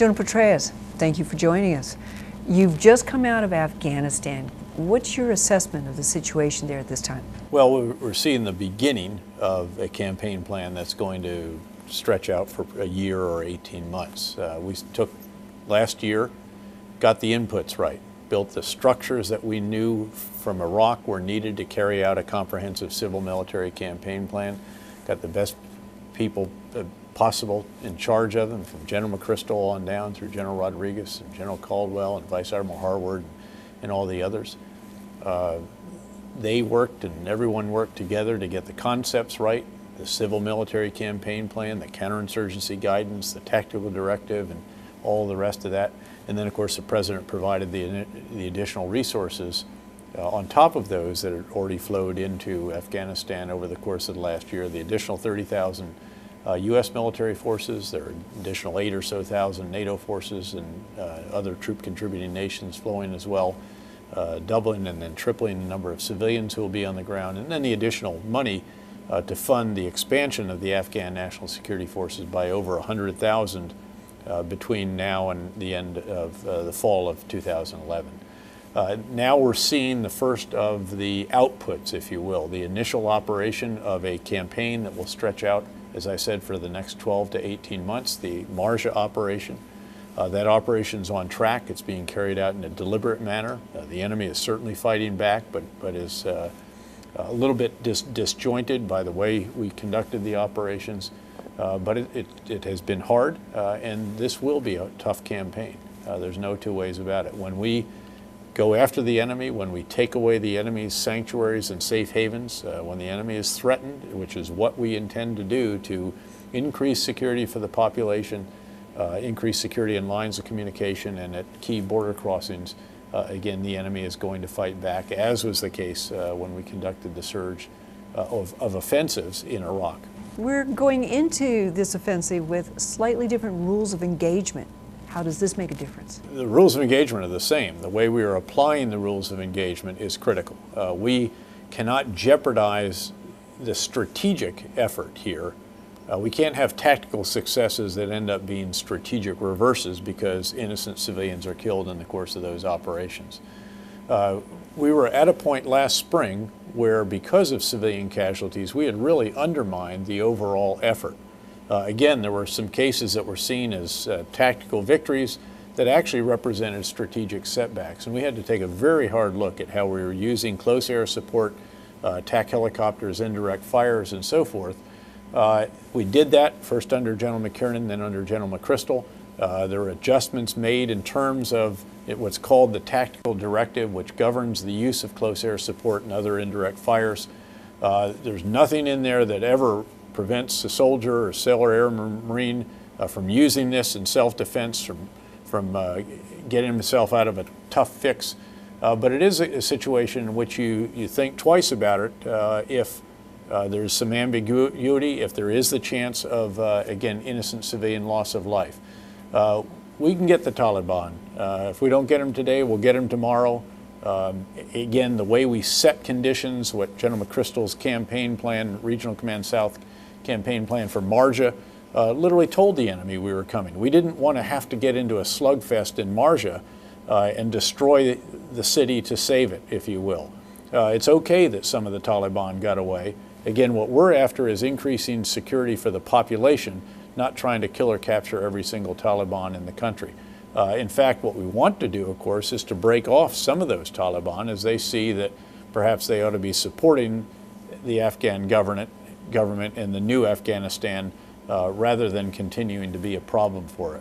General Petraeus, thank you for joining us. You've just come out of Afghanistan. What's your assessment of the situation there at this time? Well, we're seeing the beginning of a campaign plan that's going to stretch out for a year or 18 months. We took last year, got the inputs right, built the structures that we knew from Iraq were needed to carry out a comprehensive civil military campaign plan, got the best people possible in charge of them, from General McChrystal on down through General Rodriguez and General Caldwell and Vice Admiral Harward and all the others. They worked and everyone worked together to get the concepts right, the civil military campaign plan, the counterinsurgency guidance, the tactical directive, and all the rest of that. And then, of course, the President provided the additional resources on top of those that had already flowed into Afghanistan over the course of the last year, the additional 30,000 U.S. military forces, there are additional 8,000 or so NATO forces and other troop contributing nations flowing as well, doubling and then tripling the number of civilians who will be on the ground, and then the additional money to fund the expansion of the Afghan National Security Forces by over 100,000 between now and the end of the fall of 2011. Now we're seeing the first of the outputs, if you will, the initial operation of a campaign that will stretch out, as I said, for the next 12 to 18 months, the Marja operation. That operation's on track. It's being carried out in a deliberate manner. The enemy is certainly fighting back, but is a little bit disjointed by the way we conducted the operations. But it has been hard, and this will be a tough campaign. There's no two ways about it. When we go after the enemy, when we take away the enemy's sanctuaries and safe havens, when the enemy is threatened, which is what we intend to do to increase security for the population, increase security in lines of communication and at key border crossings, again, the enemy is going to fight back, as was the case when we conducted the surge of offensives in Iraq. We're going into this offensive with slightly different rules of engagement. How does this make a difference? The rules of engagement are the same. The way we are applying the rules of engagement is critical. We cannot jeopardize the strategic effort here. We can't have tactical successes that end up being strategic reverses because innocent civilians are killed in the course of those operations. We were at a point last spring where, because of civilian casualties, we had really undermined the overall effort. Again, there were some cases that were seen as tactical victories that actually represented strategic setbacks. And we had to take a very hard look at how we were using close air support, attack helicopters, indirect fires, and so forth. We did that first under General McKiernan, then under General McChrystal. There were adjustments made in terms of what's called the tactical directive, which governs the use of close air support and other indirect fires. There's nothing in there that ever prevents a soldier or sailor, air, marine from using this in self-defense, from getting himself out of a tough fix. But it is a situation in which you think twice about it if there's some ambiguity, if there is the chance of, again, innocent civilian loss of life. We can get the Taliban. If we don't get them today, we'll get them tomorrow. Again, the way we set conditions, what General McChrystal's campaign plan, Regional Command South campaign plan for Marja, literally told the enemy we were coming. We didn't want to have to get into a slugfest in Marja and destroy the city to save it, if you will. It's okay that some of the Taliban got away. Again, what we're after is increasing security for the population, not trying to kill or capture every single Taliban in the country. In fact, what we want to do, of course, is to break off some of those Taliban as they see that perhaps they ought to be supporting the Afghan government in the new Afghanistan rather than continuing to be a problem for it.